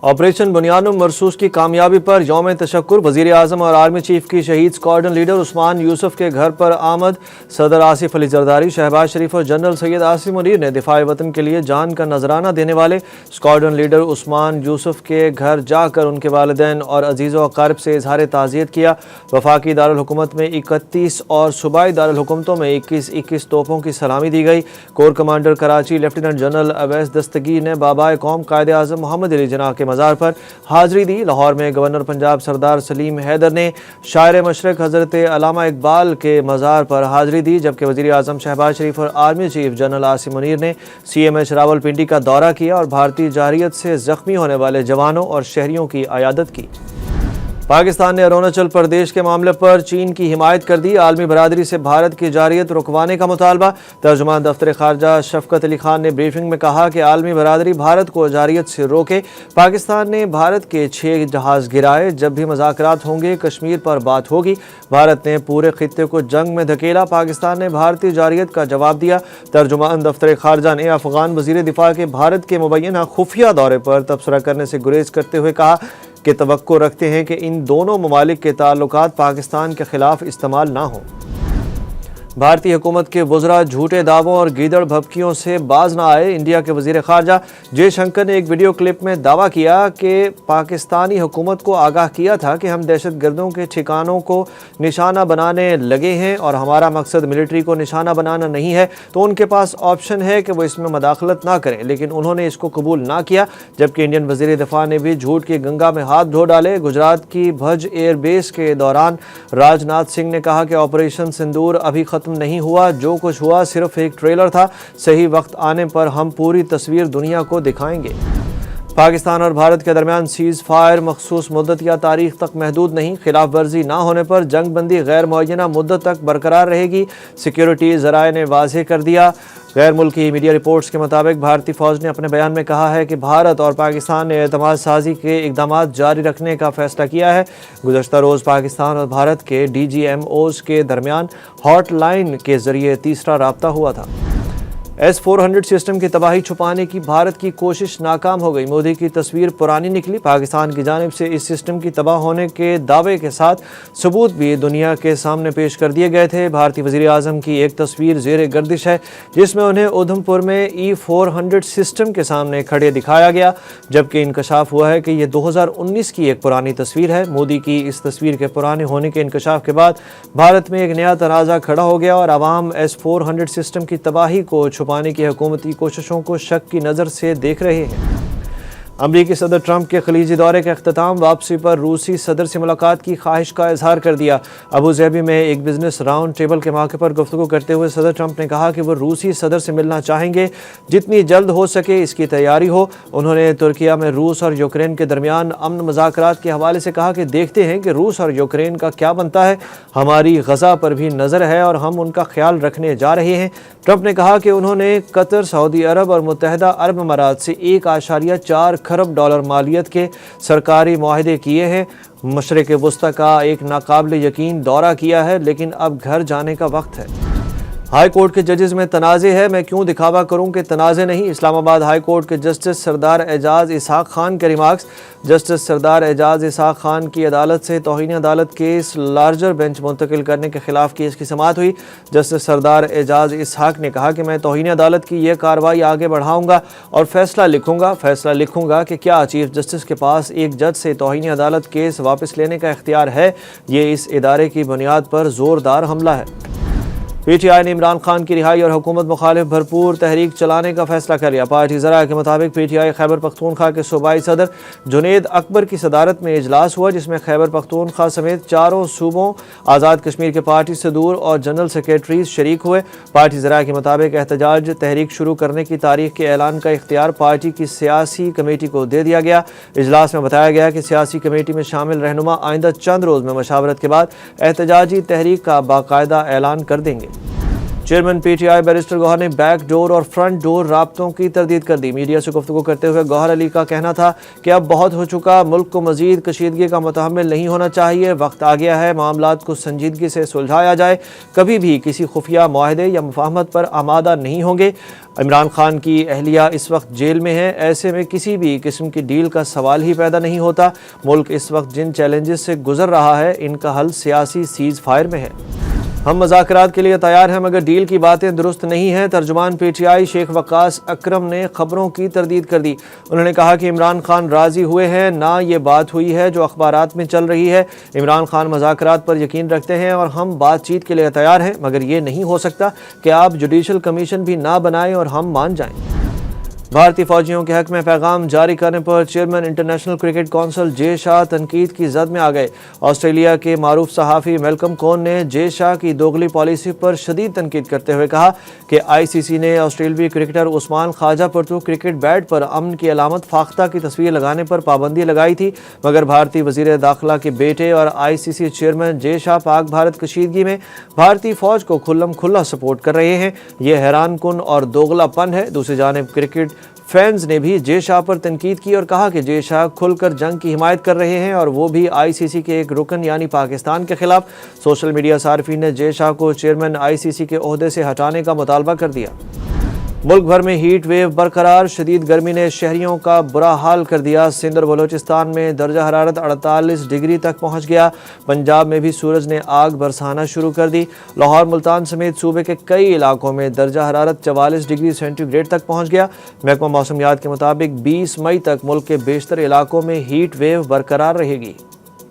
Operation बुनियानुम मरसूस की कामयाबी पर यौम तशक्कुर वज़ीर आज़म और आर्मी चीफ की शहीद स्क्वाड्रन लीडर उस्मान यूसुफ के घर पर आमद। सदर आसिफ अली जरदारी, शहबाज शरीफ और जनरल सैयद आसिम मुनीर ने दिफाए वतन के लिए जान का नजराना देने वाले स्क्वाड्रन लीडर उस्मान यूसुफ के घर जाकर उनके वालिदैन और अजीज़ व अकारिब से इजहार ताज़ियत किया। वफाकी दारुल हुकूमत में 31 और सूबाई दारुल हुकूमतों में 21 तोपों की सलामी दी गई। Corps commander Karachi lieutenant general Awais Dastagir ने बाबाए कौम कायद आज़म मोहम्मद अली जिन्ना के मज़ार पर हाज़री दी। लाहौर में गवर्नर पंजाब सरदार सलीम हैदर ने शायर मशरक़ हज़रत अल्लामा इकबाल के मज़ार पर हाज़री दी, जबकि वज़ीर आज़म शहबाज शरीफ और army chief general Asim Munir ने CMH रावलपिंडी का दौरा किया और भारतीय जारहियत से ज़ख्मी होने वाले जवानों और शहरियों की आयादत की। पाकिस्तान ने अरुणाचल प्रदेश के मामले पर चीन की हिमायत कर दी। आलमी बरादरी से भारत की जारहियत रुकवाने का मुतालबा। तर्जुमान दफ्तर खारजा शफकत अली खान ने ब्रीफिंग में कहा कि आलमी बरादरी भारत को जारहियत से रोके। पाकिस्तान ने भारत के 6 जहाज़ गिराए। जब भी मुज़ाकरात होंगे कश्मीर पर बात होगी। भारत ने पूरे खित्ते को जंग में धकेला। पाकिस्तान ने भारतीय जारहियत का जवाब दिया। तर्जुमान दफ्तर खारजा ने अफगान वज़ीर दिफा के भारत के मुबैना खुफिया दौरे पर तबसरा करने से गुरेज करते हुए कहा कि तवक्को रखते हैं कि इन दोनों ममालिक के ताल्लुकात पाकिस्तान के खिलाफ इस्तेमाल ना हों। भारतीय हुकूमत के वज़रा झूठे दावों और गीदड़ भभकियों से बाज ना आए। इंडिया के वज़ीर ख़ारजा जयशंकर ने एक वीडियो क्लिप में दावा किया कि पाकिस्तानी हुकूमत को आगाह किया था कि हम दहशत गर्दों के ठिकानों को निशाना बनाने लगे हैं और हमारा मकसद मिलिट्री को निशाना बनाना नहीं है, तो उनके पास ऑप्शन है कि वो इसमें मदाखलत ना करें, लेकिन उन्होंने इसको कबूल ना किया। जबकि इंडियन वज़ीर दिफा ने भी झूठ की गंगा में हाथ धो डाले। गुजरात की भज एयरबेस के दौरान राजनाथ सिंह ने कहा कि ऑपरेशन सिंदूर अभी खत्म नहीं हुआ, जो कुछ हुआ सिर्फ एक ट्रेलर था। सही वक्त आने पर हम पूरी तस्वीर दुनिया को दिखाएंगे। पाकिस्तान और भारत के दरमियान सीज़ फायर मखसूस मुद्दत या तारीख तक महदूद नहीं। खिलाफ वर्जी ना होने पर जंग बंदी गैर मुअय्यना मुद्दत तक बरकरार रहेगी। सिक्योरिटी ज़राए ने वाज़ेह कर दिया। गैर मुल्की मीडिया रिपोर्ट्स के मुताबिक भारतीय फ़ौज ने अपने बयान में कहा है कि भारत और पाकिस्तान ने एतमाद साजी के इक़दाम जारी रखने का फ़ैसला किया है। गुज़श्ता रोज़ पाकिस्तान और भारत के DGMOs के दरमियान हॉटलाइन के ज़रिए तीसरा राब्ता हुआ था। S-400 सिस्टम की तबाही छुपाने की भारत की कोशिश नाकाम हो गई। मोदी की तस्वीर पुरानी निकली। पाकिस्तान की जानिब से इस सिस्टम की तबाह होने के दावे के साथ सबूत भी दुनिया के सामने पेश कर दिए गए थे। भारतीय वज़ीर आज़म की एक तस्वीर ज़ेर गर्दिश है, जिसमें उन्हें उधमपुर में E-400 सिस्टम के सामने खड़े दिखाया गया, जबकि इंकशाफ हुआ है कि यह 2019 की एक पुरानी तस्वीर है। मोदी की इस तस्वीर के पुराने होने के इंकशाफ के बाद भारत में एक नया तनाज़ा खड़ा हो गया और आवाम S-400 सिस्टम की तबाही को छुपाने की हुकूमती कोशिशों को शक की नज़र से देख रहे हैं। अमरीकी सदर ट्रंप के खलीजी दौरे का अख्ताम। वापसी पर रूसी सदर से मुलाकात की ख्वाहिश का इजहार कर दिया। अबू ज़ैबी में एक बिजनेस राउंड टेबल के मौके पर गुफ्तगू करते हुए सदर ट्रंप ने कहा कि वो रूसी सदर से मिलना चाहेंगे, जितनी जल्द हो सके इसकी तैयारी हो। उन्होंने तुर्किया में रूस और यूक्रेन के दरमियान अमन मुज़ाकरात के हवाले से कहा कि देखते हैं कि रूस और यूक्रेन का क्या बनता है। हमारी गज़ा पर भी नज़र है और हम उनका ख्याल रखने जा रहे हैं। ट्रंप ने कहा कि उन्होंने कतर, सऊदी अरब और मुत्तहिदा अरब अमारात से 1.4 खरब डॉलर मालियत के सरकारी मुआहदे किए हैं। मशरिक़ वुस्ता का एक नाकाबिल यकीन दौरा किया है, लेकिन अब घर जाने का वक्त है। हाई कोर्ट के जजेस में तनाज़े है, मैं क्यों दिखावा करूं कि तनाज़े नहीं। इस्लामाबाद हाई कोर्ट के जस्टिस सरदार एजाज़ इसहाक खान के रिमार्क्स। जस्टिस सरदार एजाज़ इसहाक खान की अदालत से तौहीन अदालत केस लार्जर बेंच मुंतकिल करने के खिलाफ केस की समाअत हुई। जस्टिस सरदार एजाज़ इसहाक ने कहा कि मैं तौहीन अदालत की यह कार्रवाई आगे बढ़ाऊंगा और फैसला लिखूंगा कि क्या चीफ जस्टिस के पास एक जज से तौहीन अदालत केस वापस लेने का इख्तियार है। ये इस इदारे की बुनियाद पर ज़ोरदार हमला है। PTI ने इमरान खान की रिहाई और हुकूमत मुखालिफ भरपूर तहरीक चलाने का फैसला कर लिया। पार्टी ज़रा के मुताबिक PTI खैबर पख्तूनख्वा के सूबाई सदर जुनेद अकबर की सदारत में इजलास हुआ, जिसमें खैबर पख्तूनख्वा समेत 4 सूबों, आज़ाद कश्मीर के पार्टी सदूर और जनरल सेक्रेटरीज शरीक हुए। पार्टी ज़रा के मुताबिक एहतजाज तहरीक शुरू करने की तारीख के ऐलान का इख्तियार पार्टी की सियासी कमेटी को दे दिया गया। इजलास में बताया गया कि सियासी कमेटी में शामिल रहनुमा आइंदा चंद रोज़ में मशावरत के बाद एहतजाजी तहरीक का बाकायदा ऐलान कर देंगे। Chairman P T I barrister Gohar نے بیک ڈور اور فرنٹ ڈور رابطوں کی تردید کر دی۔ میڈیا سے گفتگو کرتے ہوئے گوہر علی کا کہنا تھا کہ اب بہت ہو چکا، ملک کو مزید کشیدگی کا متحمل نہیں ہونا چاہیے، وقت آ گیا ہے معاملات کو سنجیدگی سے سلجھایا جائے، کبھی بھی کسی خفیہ معاہدے یا مفاہمت پر آمادہ نہیں ہوں گے۔ عمران خان کی اہلیہ اس وقت جیل میں ہے، ایسے میں کسی بھی قسم کی ڈیل کا سوال ہی پیدا نہیں ہوتا۔ ملک اس وقت جن چیلنجز سے گزر رہا ہے ان کا حل سیاسی سیز فائر میں ہے۔ ہم مذاکرات کے لیے تیار ہیں مگر ڈیل کی باتیں درست نہیں ہیں۔ ترجمان پی ٹی آئی شیخ وقاص اکرم نے خبروں کی تردید کر دی۔ انہوں نے کہا کہ عمران خان راضی ہوئے ہیں، نہ یہ بات ہوئی ہے جو اخبارات میں چل رہی ہے۔ عمران خان مذاکرات پر یقین رکھتے ہیں اور ہم بات چیت کے لیے تیار ہیں، مگر یہ نہیں ہو سکتا کہ آپ جوڈیشل کمیشن بھی نہ بنائیں اور ہم مان جائیں۔ بھارتی فوجیوں کے حق میں پیغام جاری کرنے پر چیئرمین انٹرنیشنل کرکٹ کونسل جے شاہ تنقید کی زد میں آ گئے۔ آسٹریلیا کے معروف صحافی میلکم کون نے جے شاہ کی دوغلی پالیسی پر شدید تنقید کرتے ہوئے کہا کہ آئی سی سی نے آسٹریلوی کرکٹر عثمان خواجہ پر تو کرکٹ بیٹ پر امن کی علامت فاختہ کی تصویر لگانے پر پابندی لگائی تھی، مگر بھارتی وزیر داخلہ کے بیٹے اور آئی سی سی چیئرمین جے شاہ پاک بھارت کشیدگی میں بھارتی فوج کو کھلم کھلا سپورٹ کر رہے ہیں۔ یہ حیران کن اور دوغلا پن ہے۔ دوسری جانب کرکٹ فینز نے بھی جے شاہ پر تنقید کی اور کہا کہ جے شاہ کھل کر جنگ کی حمایت کر رہے ہیں اور وہ بھی آئی سی سی کے ایک رکن یعنی پاکستان کے خلاف۔ سوشل میڈیا صارفین نے جے شاہ کو چیئرمین آئی سی سی کے عہدے سے ہٹانے کا مطالبہ کر دیا۔ ملک بھر میں ہیٹ ویو برقرار، شدید گرمی نے شہریوں کا برا حال کر دیا۔ سندھ اور بلوچستان میں درجہ حرارت 48 ڈگری تک پہنچ گیا۔ پنجاب میں بھی سورج نے آگ برسانا شروع کر دی۔ لاہور، ملتان سمیت صوبے کے کئی علاقوں میں درجہ حرارت 44 ڈگری سینٹی گریڈ تک پہنچ گیا۔ محکمہ موسمیات کے مطابق 20 مئی تک ملک کے بیشتر علاقوں میں ہیٹ ویو برقرار رہے گی۔